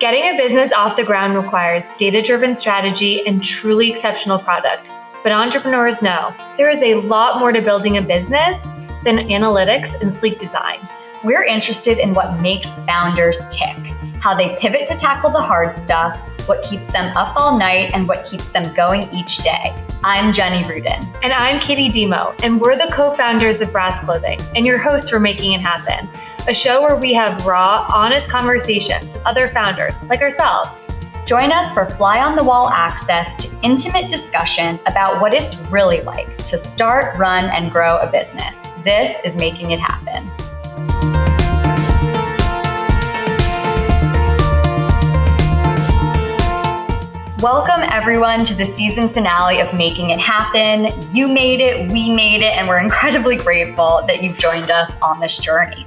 Getting a business off the ground requires data-driven strategy and truly exceptional product. But entrepreneurs know there is a lot more to building a business than analytics and sleek design. We're interested in what makes founders tick, how they pivot to tackle the hard stuff, what keeps them up all night, and what keeps them going each day. I'm Jenny Rudin. And I'm Katie Demo, and we're the co-founders of Brass Clothing and your hosts for Making It Happen, a show where we have raw, honest conversations with other founders like ourselves. Join us for fly-on-the-wall access to intimate discussions about what it's really like to start, run, and grow a business. This is Making It Happen. Welcome everyone to the season finale of Making It Happen. You made it, we made it, and we're incredibly grateful that you've joined us on this journey.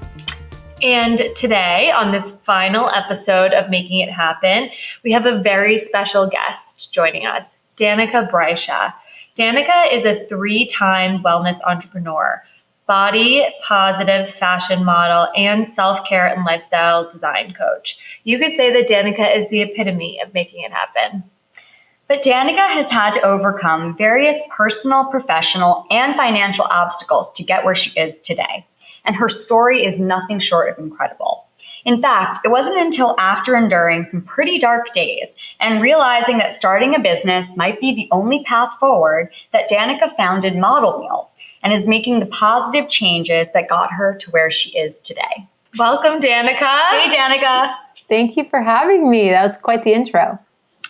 And today, on this final episode of Making It Happen, we have a very special guest joining us, Danika Brysha. Danika is a 3-time wellness entrepreneur, body positive fashion model, and self-care and lifestyle design coach. You could say that Danika is the epitome of making it happen. But Danika has had to overcome various personal, professional, and financial obstacles to get where she is today. And her story is nothing short of incredible. In fact, it wasn't until after enduring some pretty dark days and realizing that starting a business might be the only path forward that Danika founded Model Meals and is making the positive changes that got her to where she is today. Welcome, Danika. Hey, Danika. Thank you for having me. That was quite the intro.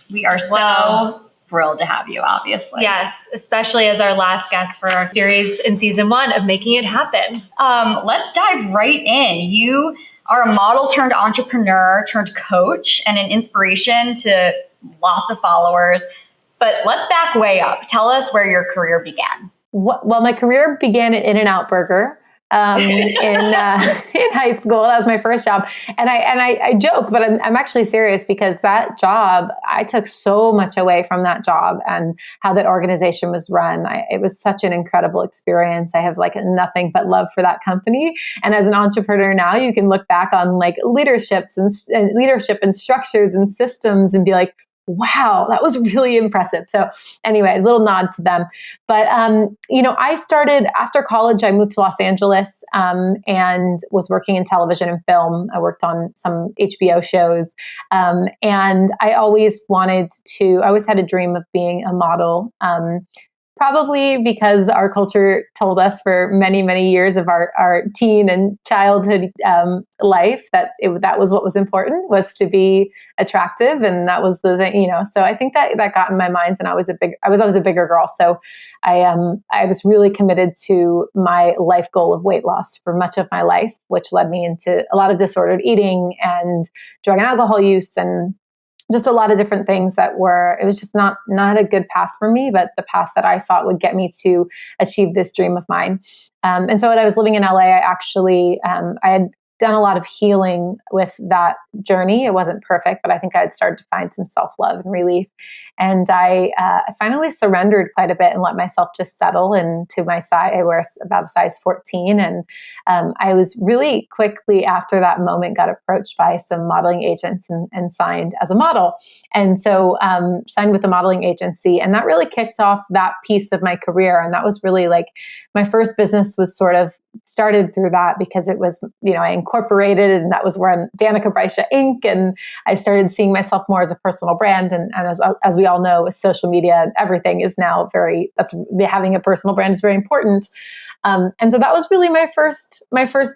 We are so thrilled to have you, obviously. Yes, especially as our last guest for our series in season 1 of Making It Happen. Let's dive right in. You are a model turned entrepreneur turned coach and an inspiration to lots of followers. But let's back way up. Tell us where your career began. Well, my career began at In-N-Out Burger. In high school. That was my first job. And I joke, but I'm actually serious because that job, I took so much away from that job and how that organization was run. It was such an incredible experience. I have like nothing but love for that company. And as an entrepreneur now, you can look back on like leadership and structures and systems and be like, wow, that was really impressive. So anyway, a little nod to them. But, I started after college, I moved to Los Angeles and was working in television and film. I worked on some HBO shows. And I always had a dream of being a model. Probably because our culture told us for many, many years of our teen and childhood life that was what was important, was to be attractive, and that was the thing, So I think that got in my mind, and I was always a bigger girl, so I was really committed to my life goal of weight loss for much of my life, which led me into a lot of disordered eating and drug and alcohol use and just a lot of different things it was just not a good path for me, but the path that I thought would get me to achieve this dream of mine. And so when I was living in LA, I had done a lot of healing with that journey. It wasn't perfect, but I think I had started to find some self-love and relief. And I finally surrendered quite a bit and let myself just settle into my size. I wear about a size 14. And I was really quickly after that moment got approached by some modeling agents and signed as a model. And so signed with a modeling agency. And that really kicked off that piece of my career. And that was really like my first business was sort of started through that because it was, I incorporated, and that was when Danika Brysha Inc. And I started seeing myself more as a personal brand. And as we all know, with social media, everything is now having a personal brand is very important. And so that was really my first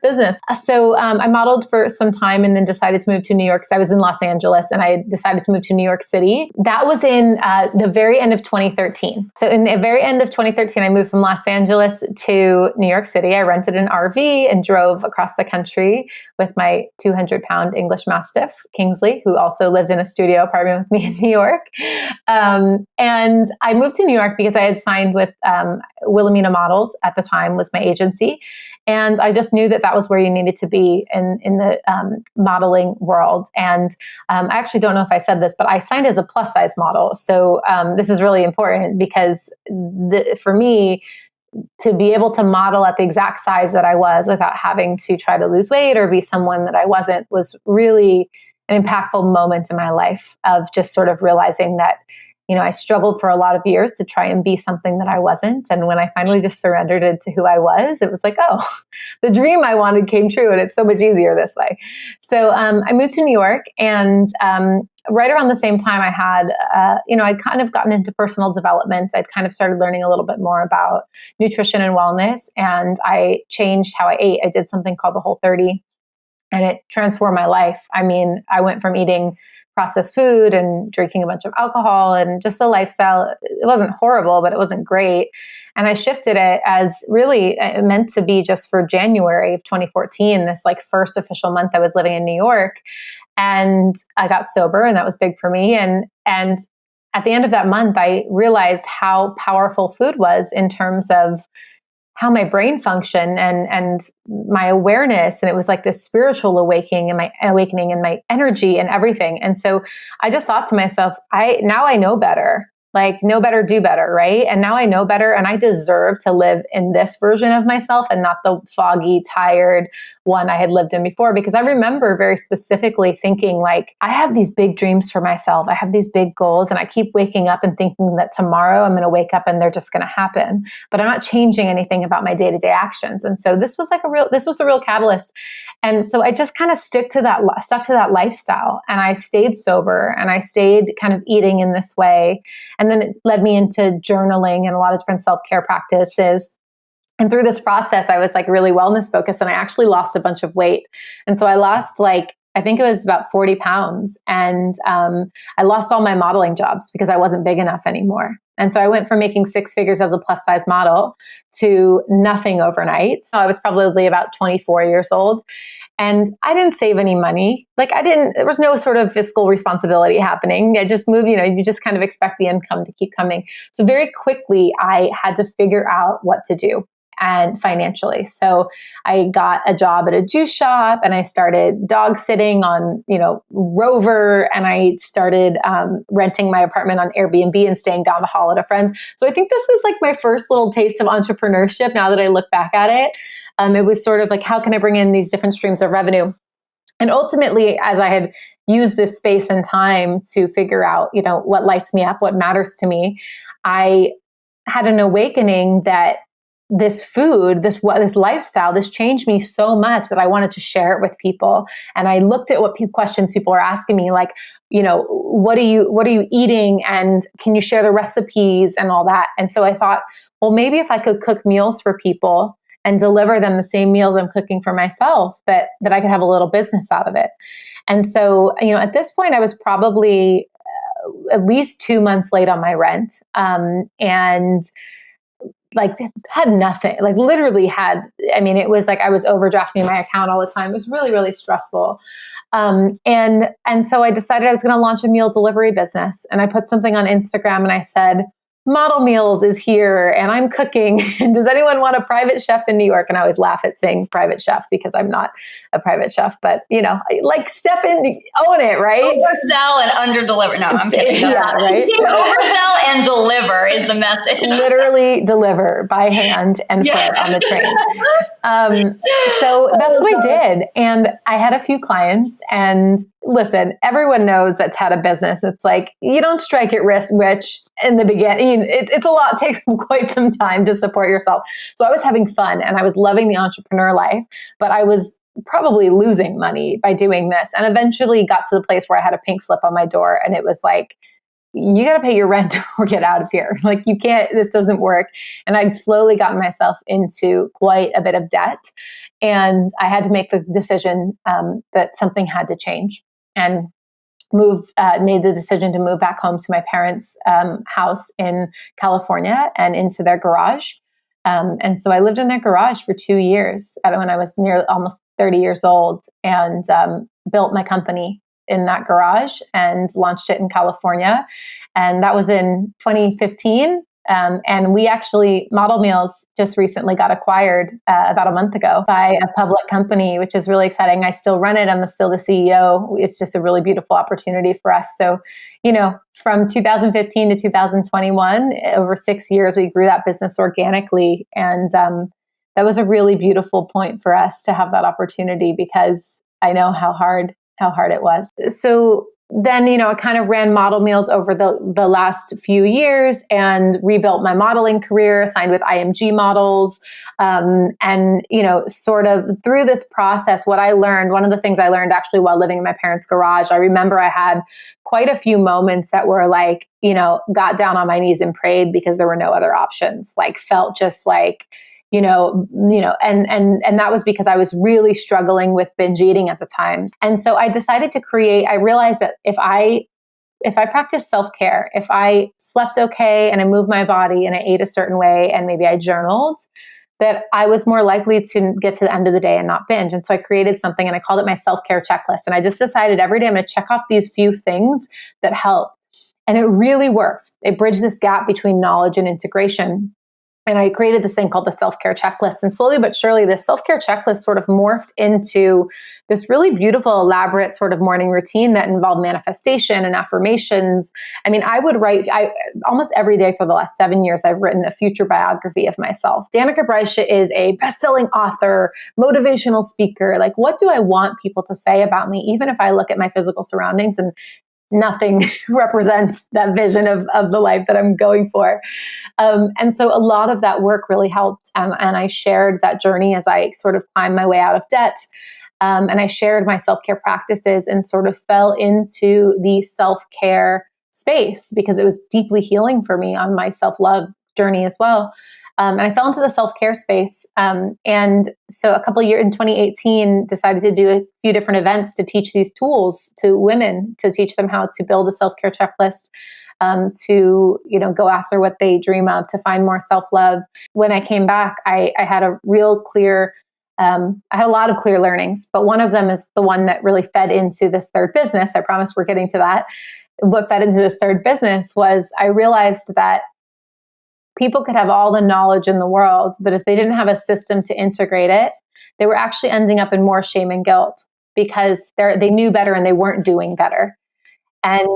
business. So I modeled for some time and then decided to move to New York. So I was in Los Angeles and I decided to move to New York City. That was in the very end of 2013. So in the very end of 2013, I moved from Los Angeles to New York City. I rented an RV and drove across the country with my 200-pound English Mastiff, Kingsley, who also lived in a studio apartment with me in New York. And I moved to New York because I had signed with Wilhelmina Models at the time, was my agency. And I just knew that was where you needed to be in the modeling world. And I actually don't know if I said this, but I signed as a plus size model. So this is really important because for me, to be able to model at the exact size that I was without having to try to lose weight or be someone that I wasn't was really an impactful moment in my life of just sort of realizing that, I struggled for a lot of years to try and be something that I wasn't. And when I finally just surrendered it to who I was, it was like, oh, the dream I wanted came true, and it's so much easier this way. So I moved to New York, and right around the same time I had, I'd kind of gotten into personal development. I'd kind of started learning a little bit more about nutrition and wellness, and I changed how I ate. I did something called the Whole30, and it transformed my life. I mean, I went from eating processed food and drinking a bunch of alcohol and just a lifestyle. It wasn't horrible, but it wasn't great. And I shifted it as really meant to be just for January of 2014, this like first official month I was living in New York. And I got sober, and that was big for me. And at the end of that month, I realized how powerful food was in terms of how my brain functioned and my awareness. And it was like this spiritual awakening and my energy and everything. And so I just thought to myself, now I know better. Like, know better, do better, right? And now I know better, and I deserve to live in this version of myself and not the foggy, tired one I had lived in before. Because I remember very specifically thinking, like, I have these big dreams for myself. I have these big goals, and I keep waking up and thinking that tomorrow I'm going to wake up and they're just going to happen. But I'm not changing anything about my day-to-day actions. And so this was a real catalyst. And so I just kind of stuck to that lifestyle, and I stayed sober, and I stayed kind of eating in this way. And then it led me into journaling and a lot of different self-care practices. And through this process, I was like really wellness focused, and I actually lost a bunch of weight. And so I lost I think it was about 40 pounds. And I lost all my modeling jobs because I wasn't big enough anymore. And so I went from making 6 figures as a plus size model to nothing overnight. So I was probably about 24 years old. And I didn't save any money. There was no sort of fiscal responsibility happening. I just moved, you just kind of expect the income to keep coming. So very quickly, I had to figure out what to do, and financially. So I got a job at a juice shop, and I started dog sitting on, Rover, and I started renting my apartment on Airbnb and staying down the hall at a friend's. So I think this was like my first little taste of entrepreneurship now that I look back at it. It was sort of like, how can I bring in these different streams of revenue? And ultimately, as I had used this space and time to figure out, what lights me up, what matters to me, I had an awakening that this food, this lifestyle, this changed me so much that I wanted to share it with people. And I looked at what questions people were asking me, like, what are you eating? And can you share the recipes and all that? And so I thought, well, maybe if I could cook meals for people and deliver them the same meals I'm cooking for myself, that I could have a little business out of it. And so, at this point, I was probably at least 2 months late on my rent, and had nothing, it was like I was overdrafting my account all the time. It was really, really stressful. And so I decided I was going to launch a meal delivery business, and I put something on Instagram, and I said, Model Meals is here, and I'm cooking. Does anyone want a private chef in New York? And I always laugh at saying private chef because I'm not a private chef, but step in, own it, right? Oversell and underdeliver. No, I'm kidding. Yeah, right. Oversell and deliver is the message. Literally deliver by hand and foot on the train. So that's what I did. And I had a few clients, and listen, everyone knows that's had a business. It's like, you don't strike it rich in the beginning. It's a lot. It takes quite some time to support yourself. So I was having fun, and I was loving the entrepreneur life, but I was probably losing money by doing this, and eventually got to the place where I had a pink slip on my door, and it was like, you got to pay your rent or get out of here. Like, you can't, this doesn't work. And I'd slowly gotten myself into quite a bit of debt, and I had to make the decision that something had to change, and made the decision to move back home to my parents' house in California and into their garage. And so I lived in their garage for 2 years when I was almost 30 years old, and built my company in that garage and launched it in California. And that was in 2015. And we actually, Model Meals just recently got acquired about a month ago by a public company, which is really exciting. I still run it. I'm still the CEO. It's just a really beautiful opportunity for us. So, from 2015 to 2021, over 6 years, we grew that business organically. And that was a really beautiful point for us to have that opportunity, because I know how hard how hard it was. So then, I kind of ran model meals over the last few years and rebuilt my modeling career, signed with IMG models. And, sort of through this process, what I learned, one of the things I learned actually while living in my parents' garage, I remember I had quite a few moments that were like, got down on my knees and prayed because there were no other options, like felt just like, and that was because I was really struggling with binge eating at the time. And so I decided to I realized that if I practice self-care, if I slept okay and I moved my body and I ate a certain way and maybe I journaled, that I was more likely to get to the end of the day and not binge. And so I created something and I called it my self-care checklist. And I just decided every day I'm going to check off these few things that help. And it really worked. It bridged this gap between knowledge and integration. And I created this thing called the self-care checklist. And slowly but surely, this self-care checklist sort of morphed into this really beautiful, elaborate sort of morning routine that involved manifestation and affirmations. I mean, I would write, almost every day for the last 7 years, I've written a future biography of myself. Danika Brysha is a best-selling author, motivational speaker. Like, what do I want people to say about me, even if I look at my physical surroundings and nothing represents that vision of the life that I'm going for. And so a lot of that work really helped. And I shared that journey as I sort of climbed my way out of debt. And I shared my self-care practices and sort of fell into the self-care space because it was deeply healing for me on my self-love journey as well. And I fell into the self-care space. And so a couple of years in 2018, decided to do a few different events to teach these tools to women, to teach them how to build a self-care checklist, to, go after what they dream of, to find more self-love. When I came back, I had a real clear, I had a lot of clear learnings, but one of them is the one that really fed into this third business. I promise we're getting to that. What fed into this third business was I realized that people could have all the knowledge in the world, but if they didn't have a system to integrate it, they were actually ending up in more shame and guilt because they knew better and they weren't doing better. And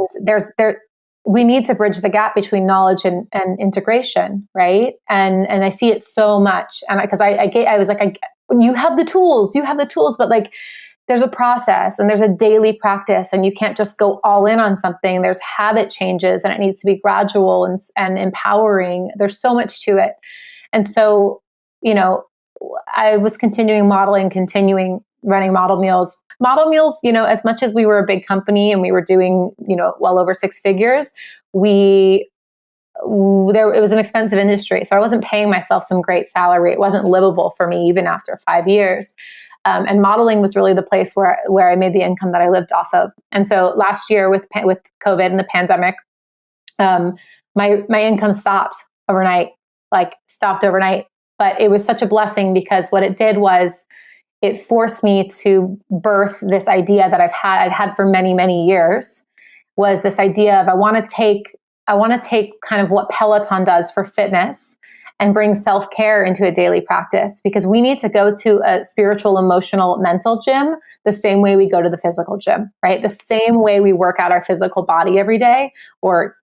we need to bridge the gap between knowledge and integration, right? And I see it so much. And because I was like, you have the tools, but like, there's a process and there's a daily practice and you can't just go all in on something. There's habit changes and it needs to be gradual and empowering. There's so much to it. And so, I was continuing running model meals. Model meals, as much as we were a big company and we were doing, well over 6 figures, it was an expensive industry. So I wasn't paying myself some great salary. It wasn't livable for me even after 5 years. And modeling was really the place where I made the income that I lived off of. And so last year with COVID and the pandemic, my income stopped overnight. But it was such a blessing because what it did was it forced me to birth this idea that I'd had for many, many years, was this idea of I want to take kind of what Peloton does for fitness and bring self-care into a daily practice, because we need to go to a spiritual, emotional, mental gym the same way we go to the physical gym, right? The same way we work out our physical body every day, or,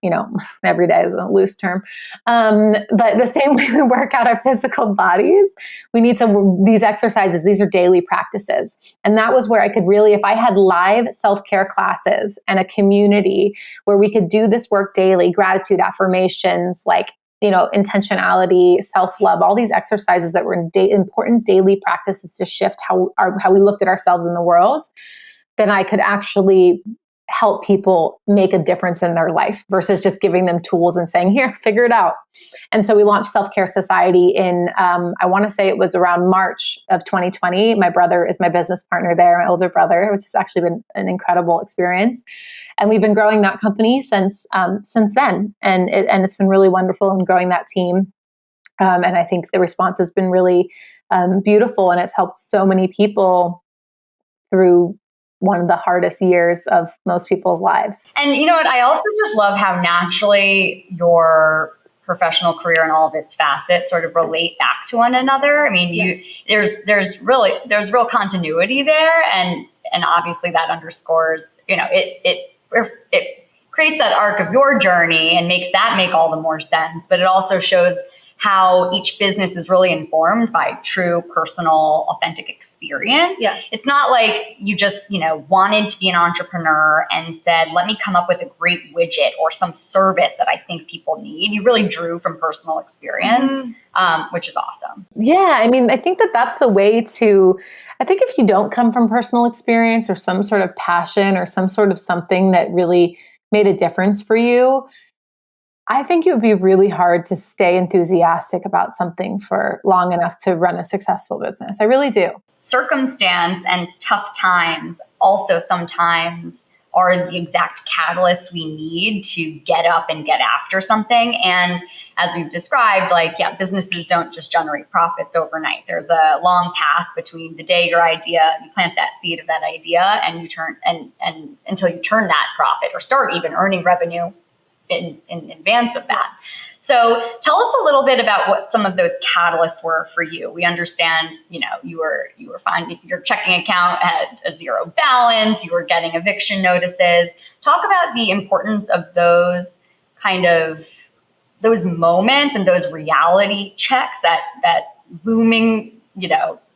every day is a loose term. But the same way we work out our physical bodies, these exercises, these are daily practices. And that was where I could really, if I had live self-care classes and a community where we could do this work daily, gratitude affirmations, like, intentionality, self-love, all these exercises that were important daily practices to shift how we looked at ourselves in the world, then I could actually help people make a difference in their life versus just giving them tools and saying, here, figure it out. And so we launched Self-Care Society in, I want to say it was around March of 2020. My brother is my business partner there, my older brother, which has actually been an incredible experience. And we've been growing that company since then. And it's been really wonderful in growing that team. And I think the response has been really beautiful, and it's helped so many people through one of the hardest years of most people's lives. And you know what? I also just love how naturally your professional career and all of its facets sort of relate back to one another. I mean, yes. there's real continuity there, and obviously that underscores, it creates that arc of your journey and makes that make all the more sense. But it also shows how each business is really informed by true personal, authentic experience. Yes. It's not like you just, wanted to be an entrepreneur and said, let me come up with a great widget or some service that I think people need. You really drew from personal experience, which is awesome. Yeah. I mean, I think that that's the way to, I think if you don't come from personal experience or some sort of passion or some sort of something that really made a difference for you, I think it would be really hard to stay enthusiastic about something for long enough to run a successful business. I really do. Circumstance and tough times also sometimes are the exact catalysts we need to get up and get after something. And as we've described, businesses don't just generate profits overnight. There's a long path between the day you plant that seed of that idea and you turn and until you turn that profit or start even earning revenue in advance of that. So tell us a little bit about what some of those catalysts were for you. We understand, you were finding your checking account had a zero balance, you were getting eviction notices. Talk about the importance of those those moments and those reality checks, that looming,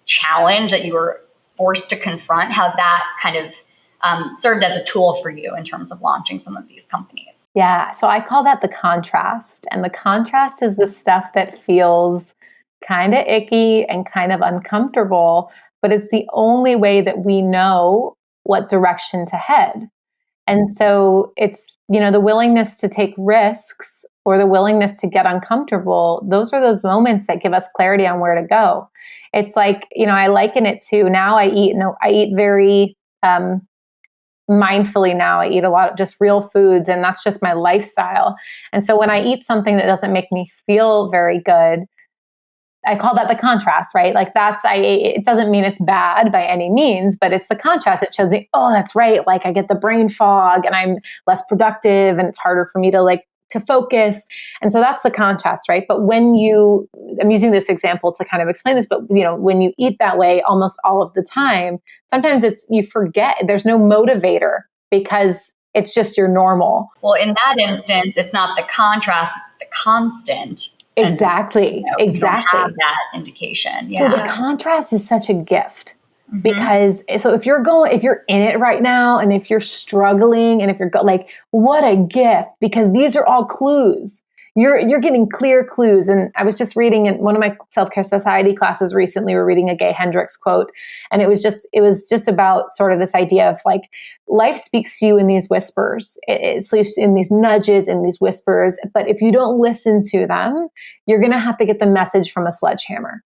challenge that you were forced to confront, how that kind of served as a tool for you in terms of launching some of these companies. Yeah. So I call that the contrast. And the contrast is the stuff that feels kind of icky and kind of uncomfortable, but it's the only way that we know what direction to head. And so it's, the willingness to take risks or the willingness to get uncomfortable. Those are those moments that give us clarity on where to go. It's like, I liken it to now I eat very, mindfully now. I eat a lot of just real foods, and that's just my lifestyle. And so when I eat something that doesn't make me feel very good, I call that the contrast, right? It doesn't mean it's bad by any means, but it's the contrast. It shows me, oh, that's right. I get the brain fog and I'm less productive and it's harder for me to focus. And so that's the contrast, right? But I'm using this example to kind of explain this, but when you eat that way almost all of the time, sometimes you forget there's no motivator because it's just your normal. Well, in that instance, it's not the contrast, it's the constant. Exactly. And, exactly. You don't have that indication. So the contrast is such a gift. Because if you're in it right now, and if you're struggling, and if you're what a gift, because these are all clues. You're getting clear clues. And I was just reading in one of my Self-Care Society classes recently, we're reading a Gay Hendricks quote. And it was just about sort of this idea of life speaks to you in these whispers. It sleeps in these nudges, in these whispers. But if you don't listen to them, you're going to have to get the message from a sledgehammer.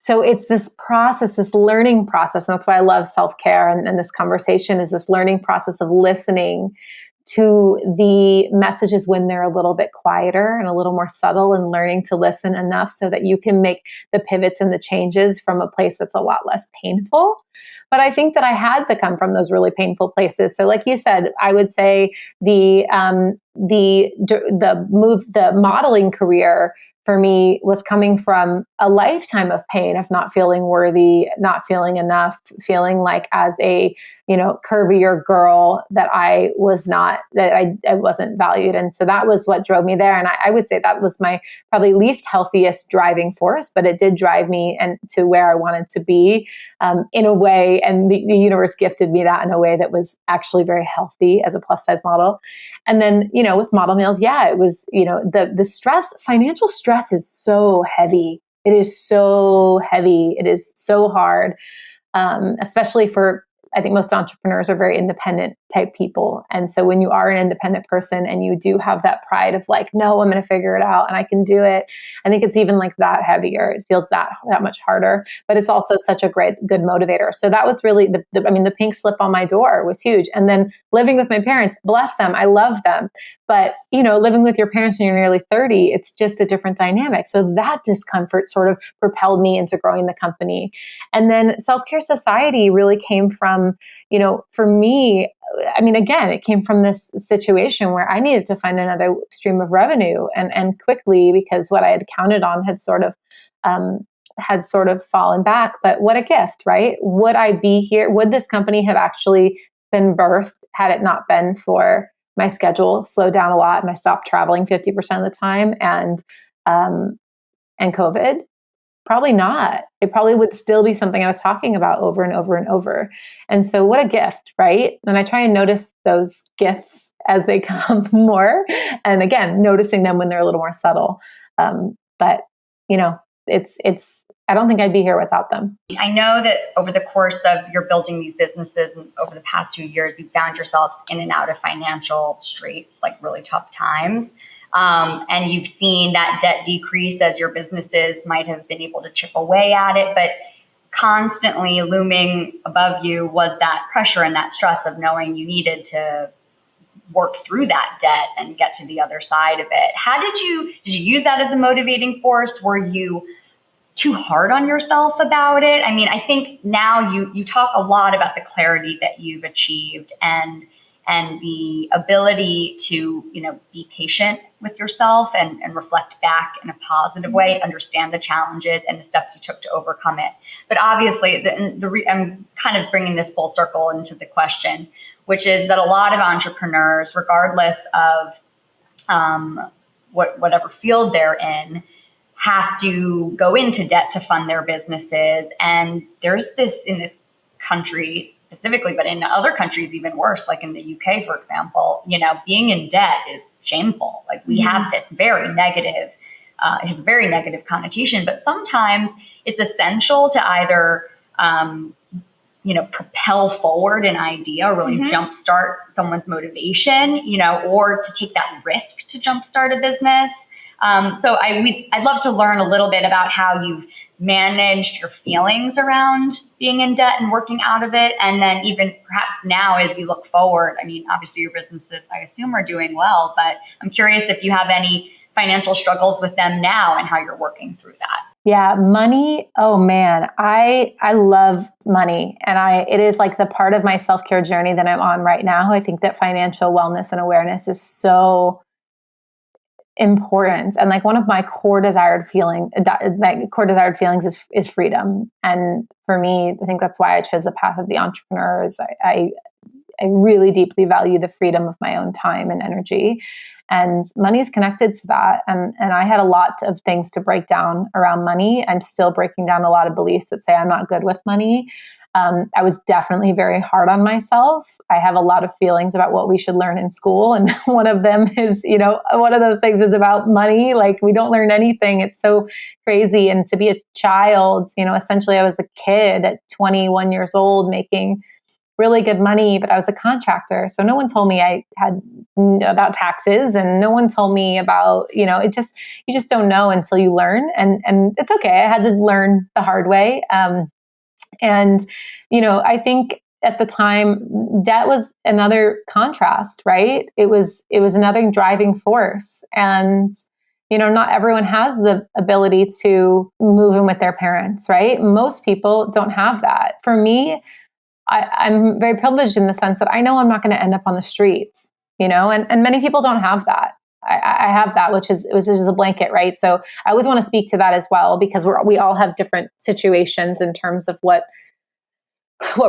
So it's this process, this learning process. And that's why I love self-care. And this conversation is this learning process of listening to the messages when they're a little bit quieter and a little more subtle, and learning to listen enough so that you can make the pivots and the changes from a place that's a lot less painful. But I think that I had to come from those really painful places. So like you said, I would say the modeling career for me was coming from a lifetime of pain of not feeling worthy, not feeling enough, feeling like as a, curvier girl that I wasn't valued. And so that was what drove me there. And I would say that was my probably least healthiest driving force, but it did drive me and to where I wanted to be in a way. And the universe gifted me that in a way that was actually very healthy as a plus size model. And then, with model meals, it was, the stress, financial stress is so heavy. It is so heavy. It is so hard, especially for, I think most entrepreneurs are very independent type people. And so when you are an independent person and you do have that pride of no, I'm going to figure it out and I can do it. I think it's even that heavier. It feels that much harder, but it's also such a good motivator. So that was really the pink slip on my door was huge. And then living with my parents, bless them. I love them. But, living with your parents when you're nearly 30, it's just a different dynamic. So that discomfort sort of propelled me into growing the company. And then Self-Care Society really came from, for me, again, it came from this situation where I needed to find another stream of revenue and quickly, because what I had counted on had sort of fallen back. But what a gift, right? Would I be here? Would this company have actually been birthed had it not been for my schedule slowed down a lot and I stopped traveling 50% of the time and and COVID? Probably not. It probably would still be something I was talking about over and over and over. And so what a gift, right? And I try and notice those gifts as they come more. And again, noticing them when they're a little more subtle. But it's, I don't think I'd be here without them. I know that over the course of your building these businesses and over the past 2 years, you found yourselves in and out of financial straits, like really tough times. And you've seen that debt decrease as your businesses might have been able to chip away at it. But constantly looming above you was that pressure and that stress of knowing you needed to work through that debt and get to the other side of it. How did you use that as a motivating force? Were you too hard on yourself about it? I mean, I think now you talk a lot about the clarity that you've achieved and the ability to, be patient with yourself and reflect back in a positive way, understand the challenges and the steps you took to overcome it. But obviously, I'm kind of bringing this full circle into the question, which is that a lot of entrepreneurs, regardless of whatever field they're in, have to go into debt to fund their businesses. And there's this in this country specifically, but in other countries even worse, like in the UK, for example, being in debt is shameful. Like we have this very negative, it has a very negative connotation, but sometimes it's essential to either, propel forward an idea, really jumpstart someone's motivation, or to take that risk to jumpstart a business. So I'd love to learn a little bit about how you've managed your feelings around being in debt and working out of it. And then even perhaps now as you look forward, I mean, obviously your businesses, I assume, are doing well, but I'm curious if you have any financial struggles with them now and how you're working through that. Yeah, money. Oh man, I love money. And it is like the part of my self-care journey that I'm on right now. I think that financial wellness and awareness is so important. And like one of my core desired feelings is freedom. And for me, I think that's why I chose the path of the entrepreneurs. I really deeply value the freedom of my own time and energy. And money is connected to that. And I had a lot of things to break down around money. I'm still breaking down a lot of beliefs that say I'm not good with money. I was definitely very hard on myself. I have a lot of feelings about what we should learn in school. And one of them is, one of those things is about money. Like we don't learn anything. It's so crazy. And to be a child, essentially I was a kid at 21 years old making really good money, but I was a contractor. So no one told me I had about taxes and no one told me about, you just don't know until you learn. And it's okay. I had to learn the hard way. And, I think at the time, debt was another contrast, right? It was another driving force. And, not everyone has the ability to move in with their parents, right? Most people don't have that. For me, I'm very privileged in the sense that I know I'm not going to end up on the streets, and many people don't have that. I have that, which is a blanket, right? So I always want to speak to that as well, because we all have different situations in terms of what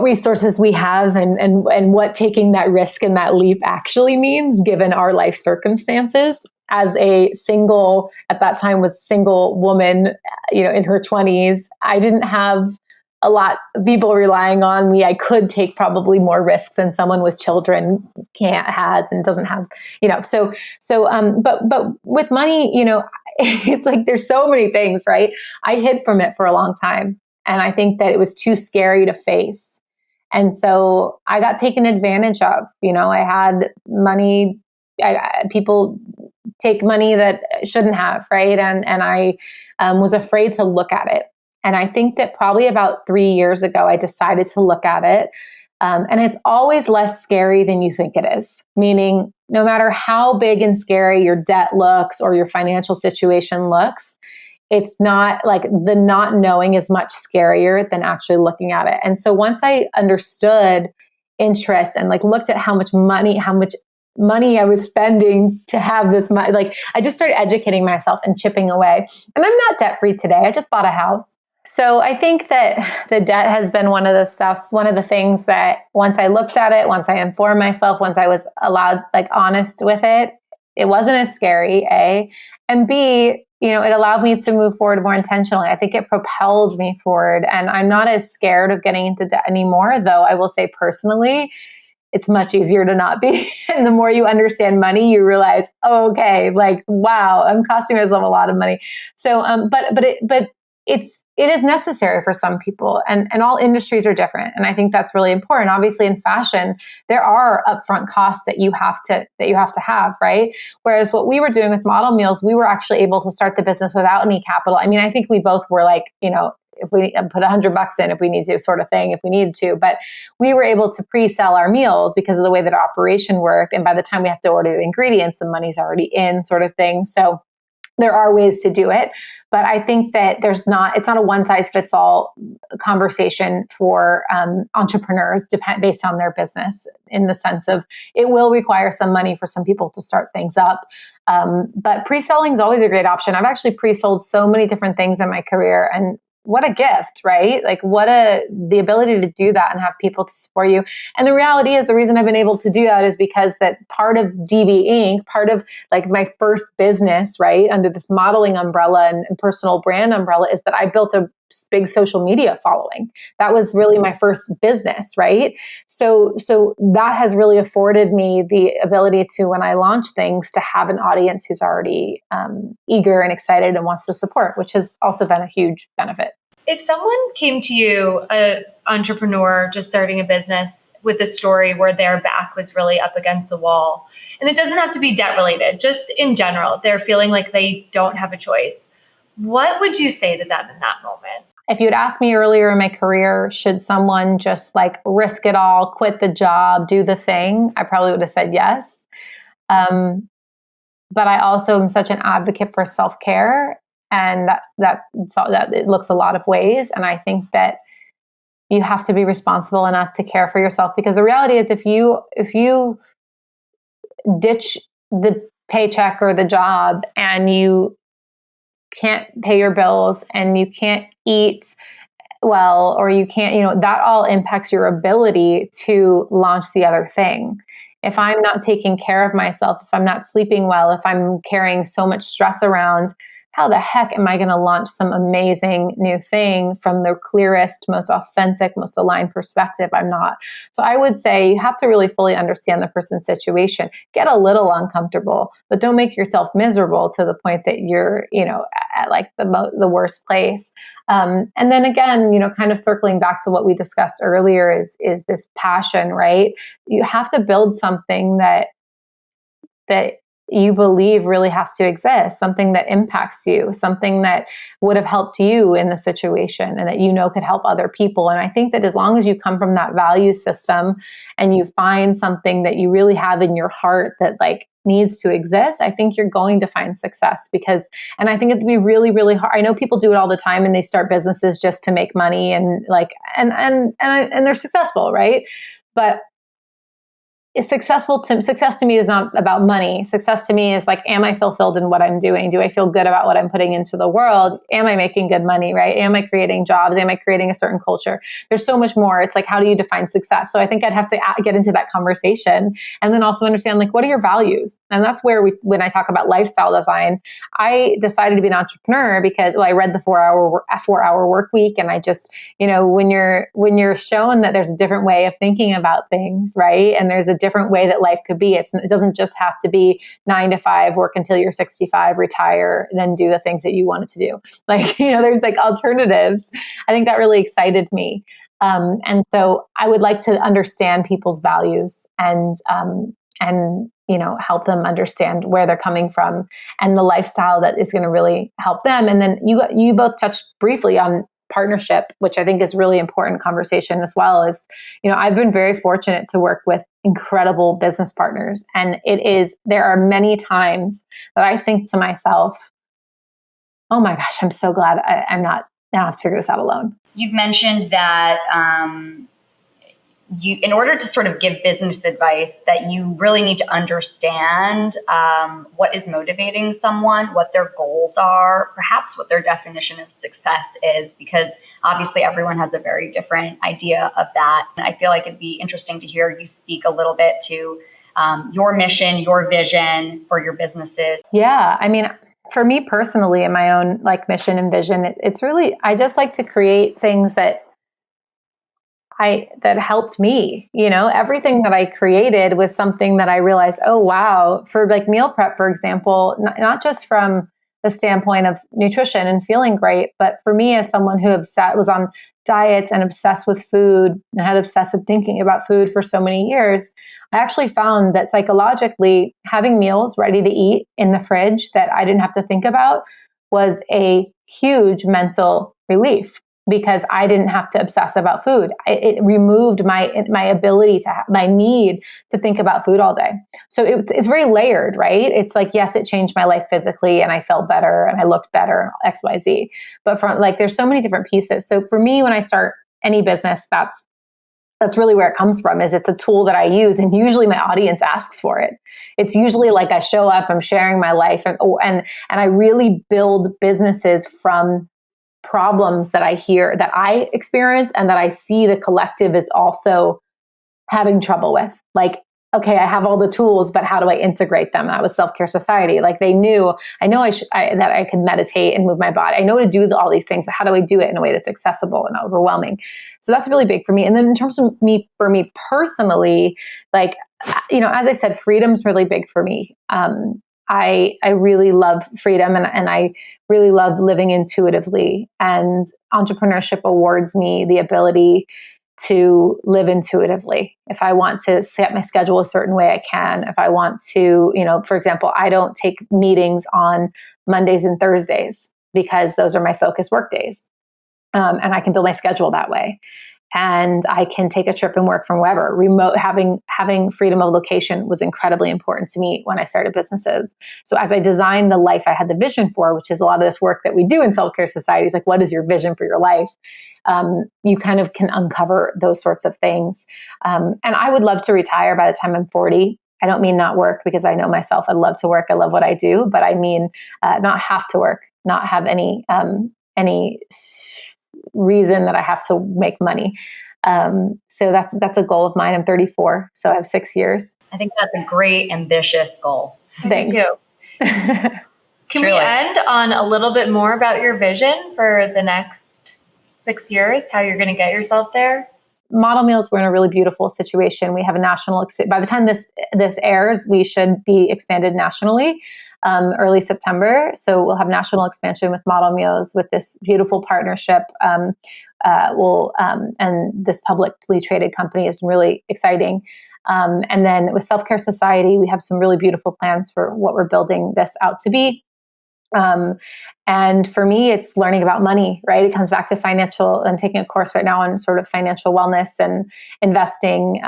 resources we have and what taking that risk and that leap actually means given our life circumstances. As a single, at that time was single woman, in her 20s, I didn't have a lot of people relying on me. I could take probably more risks than someone with children has and doesn't have, but with money, it's like, there's so many things, right? I hid from it for a long time. And I think that it was too scary to face. And so I got taken advantage of. I had money, people take money that shouldn't have, right? And I was afraid to look at it. And I think that probably about 3 years ago, I decided to look at it. And it's always less scary than you think it is. Meaning, no matter how big and scary your debt looks or your financial situation looks, it's not like the not knowing is much scarier than actually looking at it. And so once I understood interest and looked at how much money I was spending to have this money, I just started educating myself and chipping away. And I'm not debt free today. I just bought a house. So I think that the debt has been one of the things that once I looked at it, once I informed myself, once I was allowed, honest with it, it wasn't as scary, A. And B, it allowed me to move forward more intentionally. I think it propelled me forward, and I'm not as scared of getting into debt anymore, though I will say personally, it's much easier to not be. And the more you understand money, you realize, oh, okay, like, wow, I'm costing myself a lot of money. So, but it is necessary for some people, and all industries are different. And I think that's really important. Obviously in fashion, there are upfront costs that you have to have, right? Whereas what we were doing with Model Meals, we were actually able to start the business without any capital. I mean, I think we both were like, if we put $100 in, if we need to, sort of thing, if we needed to, but we were able to pre-sell our meals because of the way that our operation worked. And by the time we have to order the ingredients, the money's already in, sort of thing. So there are ways to do it, but I think that it's not a one size fits all conversation for entrepreneurs based on their business, in the sense of it will require some money for some people to start things up. But pre-selling is always a great option. I've actually pre-sold so many different things in my career, and what a gift, right? Like the ability to do that and have people to support you. And the reality is, the reason I've been able to do that is because that part of DB Inc., part of like my first business, right, under this modeling umbrella and personal brand umbrella, is that I built a big social media following. That was really my first business, right? So that has really afforded me the ability to, when I launch things, to have an audience who's already eager and excited and wants to support, which has also been a huge benefit. If someone came to you, an entrepreneur just starting a business, with a story where their back was really up against the wall, and it doesn't have to be debt related, just in general, they're feeling like they don't have a choice, what would you say to them in that moment? If you'd asked me earlier in my career, should someone just like risk it all, quit the job, do the thing, I probably would have said yes. But I also am such an advocate for self-care, and that it looks a lot of ways. And I think that you have to be responsible enough to care for yourself, because the reality is, if you ditch the paycheck or the job and you can't pay your bills and you can't eat well, or you can't, that all impacts your ability to launch the other thing. If I'm not taking care of myself, if I'm not sleeping well, if I'm carrying so much stress around, how the heck am I going to launch some amazing new thing from the clearest, most authentic, most aligned perspective? I'm not. So I would say you have to really fully understand the person's situation. Get a little uncomfortable, but don't make yourself miserable to the point that you're, at like the worst place. And then again, kind of circling back to what we discussed earlier is this passion, right? You have to build something that you believe really has to exist, something that impacts you, something that would have helped you in the situation and that could help other people. And I think that as long as you come from that value system and you find something that you really have in your heart that like needs to exist, I think you're going to find success. And I think it'd be really, really hard. I know people do it all the time and they start businesses just to make money and they're successful, right? But success to me is not about money. Success to me is like, am I fulfilled in what I'm doing? Do I feel good about what I'm putting into the world? Am I making good money, right? Am I creating jobs? Am I creating a certain culture? There's so much more. It's like, how do you define success? So I think I'd have to get into that conversation, and then also understand, like, what are your values? And that's where when I talk about lifestyle design, I decided to be an entrepreneur because I read the 4-hour work week. And I just, when you're shown that there's a different way of thinking about things, right? And there's a different way that life could be. It doesn't just have to be 9 to 5, work until you're 65, retire, then do the things that you wanted to do. Like, there's like alternatives. I think that really excited me. And so I would like to understand people's values and help them understand where they're coming from and the lifestyle that is going to really help them. And then you both touched briefly on partnership, which I think is really important conversation as well. As I've been very fortunate to work with incredible business partners, and there are many times that I think to myself, oh my gosh, I'm so glad I don't have to figure this out alone. You've mentioned that in order to sort of give business advice, that you really need to understand what is motivating someone, what their goals are, perhaps what their definition of success is, because obviously everyone has a very different idea of that. And I feel like it'd be interesting to hear you speak a little bit to your mission, your vision for your businesses. Yeah, I mean, for me personally, in my own like mission and vision, it's really, I just like to create things that helped me. Everything that I created was something that I realized, oh, wow, for like meal prep, for example, not just from the standpoint of nutrition and feeling great, but for me as someone who was on diets and obsessed with food and had obsessive thinking about food for so many years, I actually found that psychologically having meals ready to eat in the fridge that I didn't have to think about was a huge mental relief, because I didn't have to obsess about food. It removed my ability my need to think about food all day. So it's very layered, right? It's like, yes, it changed my life physically and I felt better and I looked better, X, Y, Z. But from like, there's so many different pieces. So for me, when I start any business, that's really where it comes from, is it's a tool that I use. And usually my audience asks for it. It's usually like I show up, I'm sharing my life, and I really build businesses from problems that I hear, that I experience, and that I see the collective is also having trouble with. Like, okay, I have all the tools, but how do I integrate them? And I was Self-Care Society. Like I know that I could meditate and move my body. I know to do all these things, but how do I do it in a way that's accessible and overwhelming? So that's really big for me. And then in terms of for me personally, like, as I said, freedom's really big for me. I really love freedom, and I really love living intuitively, and entrepreneurship awards me the ability to live intuitively. If I want to set my schedule a certain way, I can. If I want to, for example, I don't take meetings on Mondays and Thursdays because those are my focus work days. And I can build my schedule that way. And I can take a trip and work from wherever. Remote, having freedom of location was incredibly important to me when I started businesses. So as I designed the life I had the vision for, which is a lot of this work that we do in Self-Care Societies, like what is your vision for your life? You kind of can uncover those sorts of things. And I would love to retire by the time I'm 40. I don't mean not work, because I know myself. I love to work. I love what I do, but I mean not have to work, not have any reason that I have to make money. So that's a goal of mine. I'm 34, so I have 6 years. I think that's a great, ambitious goal. Thank you. Can we end on a little bit more about your vision for the next 6 years, how you're going to get yourself there? Model Meals, we're in a really beautiful situation. We have a national, by the time this airs, we should be expanded nationally. Early September. So we'll have national expansion with Model Meals, with this beautiful partnership. And this publicly traded company has been really exciting. And then with Self-Care Society, we have some really beautiful plans for what we're building this out to be. And for me, it's learning about money, right? It comes back to financial. I'm taking a course right now on sort of financial wellness and investing,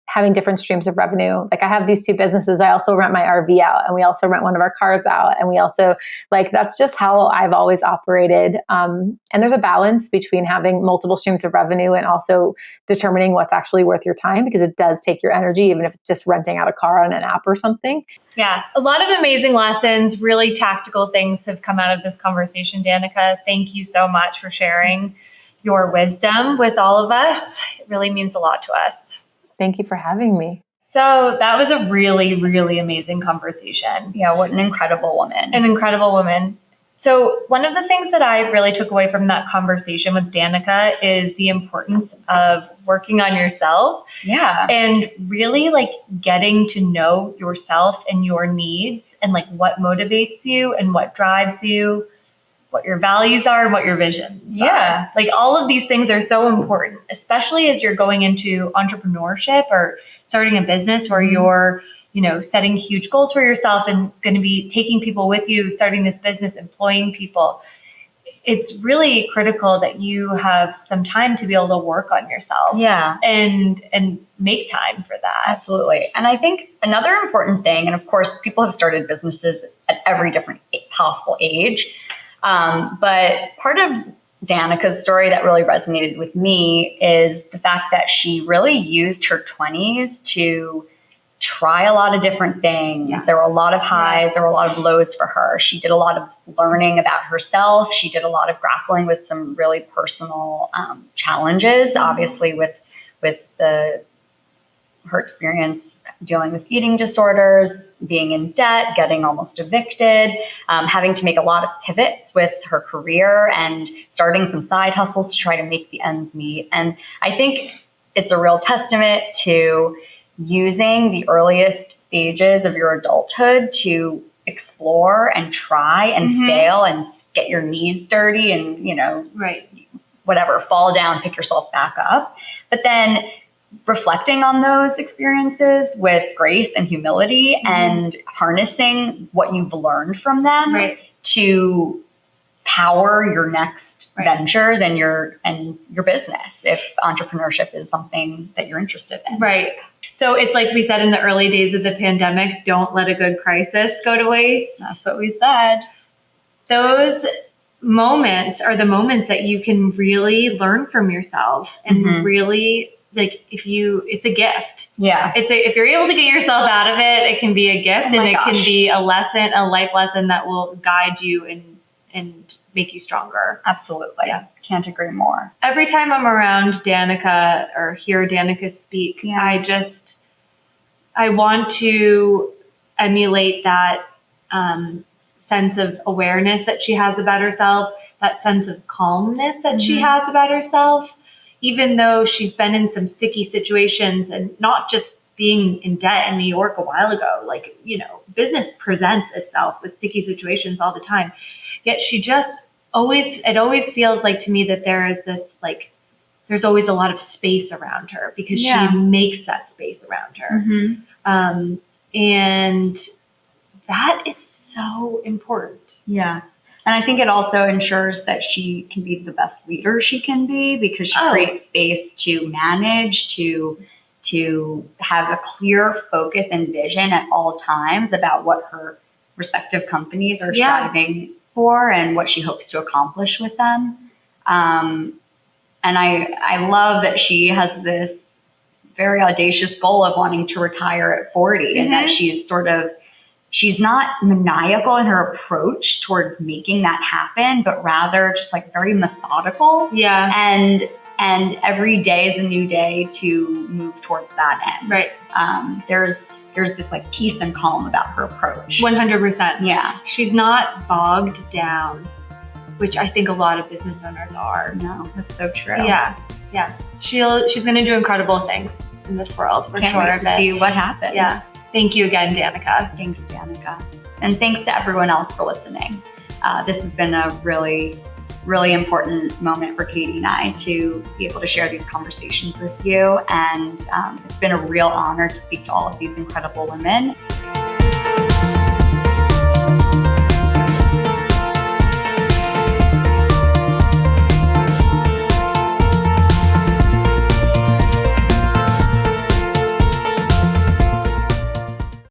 having different streams of revenue. Like I have these two businesses. I also rent my RV out, and we also rent one of our cars out. And we also that's just how I've always operated. And there's a balance between having multiple streams of revenue and also determining what's actually worth your time, because it does take your energy, even if it's just renting out a car on an app or something. Yeah, a lot of amazing lessons, really tactical things have come out of this conversation, Danika. Thank you so much for sharing your wisdom with all of us. It really means a lot to us. Thank you for having me. So that was a really, really amazing conversation. Yeah, what an incredible woman. An incredible woman. So one of the things that I really took away from that conversation with Danika is the importance of working on yourself. Yeah. And really getting to know yourself and your needs, and what motivates you and what drives you, what your values are and what your vision are. All of these things are so important, especially as you're going into entrepreneurship or starting a business where you're, setting huge goals for yourself and going to be taking people with you, starting this business, employing people. It's really critical that you have some time to be able to work on yourself. Yeah. And make time for that. Absolutely. And I think another important thing, and of course, people have started businesses at every different possible age. But part of Danika's story that really resonated with me is the fact that she really used her 20s to try a lot of different things. Yes. There were a lot of highs, there were a lot of lows for her. She did a lot of learning about herself. She did a lot of grappling with some really personal challenges, obviously with the her experience dealing with eating disorders, being in debt, getting almost evicted, having to make a lot of pivots with her career and starting some side hustles to try to make the ends meet. And I think it's a real testament to using the earliest stages of your adulthood to explore and try and fail and get your knees dirty and, whatever, fall down, pick yourself back up. But then reflecting on those experiences with grace and humility and harnessing what you've learned from them to power your next ventures and your business, if entrepreneurship is something that you're interested in. Right. So it's like we said in the early days of the pandemic, don't let a good crisis go to waste. That's what we said. Those moments are the moments that you can really learn from yourself and really, like, it's a gift. Yeah. If you're able to get yourself out of it, it can be a gift, and it can be a lesson, a life lesson that will guide you and make you stronger. Absolutely. Yeah. Can't agree more. Every time I'm around Danika or hear Danika speak, I want to emulate that sense of awareness that she has about herself, that sense of calmness that she has about herself, even though she's been in some sticky situations, and not just being in debt in New York a while ago. Like, business presents itself with sticky situations all the time. Yet she just it always feels like to me that there is this, like, there's always a lot of space around her because she makes that space around her. And that is so important. Yeah. And I think it also ensures that she can be the best leader she can be, because she creates space to manage, to have a clear focus and vision at all times about what her respective companies are striving for and what she hopes to accomplish with them. And I love that she has this very audacious goal of wanting to retire at 40, and that she's not maniacal in her approach towards making that happen, but rather just like very methodical. Yeah. And every day is a new day to move towards that end. Right. There's this like peace and calm about her approach. 100%. Yeah. She's not bogged down, which I think a lot of business owners are. No, that's so true. Yeah. Yeah. She's going to do incredible things in this world. Can't wait to see what happens. Yeah. Thank you again, Danika. Thanks, Danika. And thanks to everyone else for listening. This has been a really, really important moment for Katie and I to be able to share these conversations with you. And it's been a real honor to speak to all of these incredible women.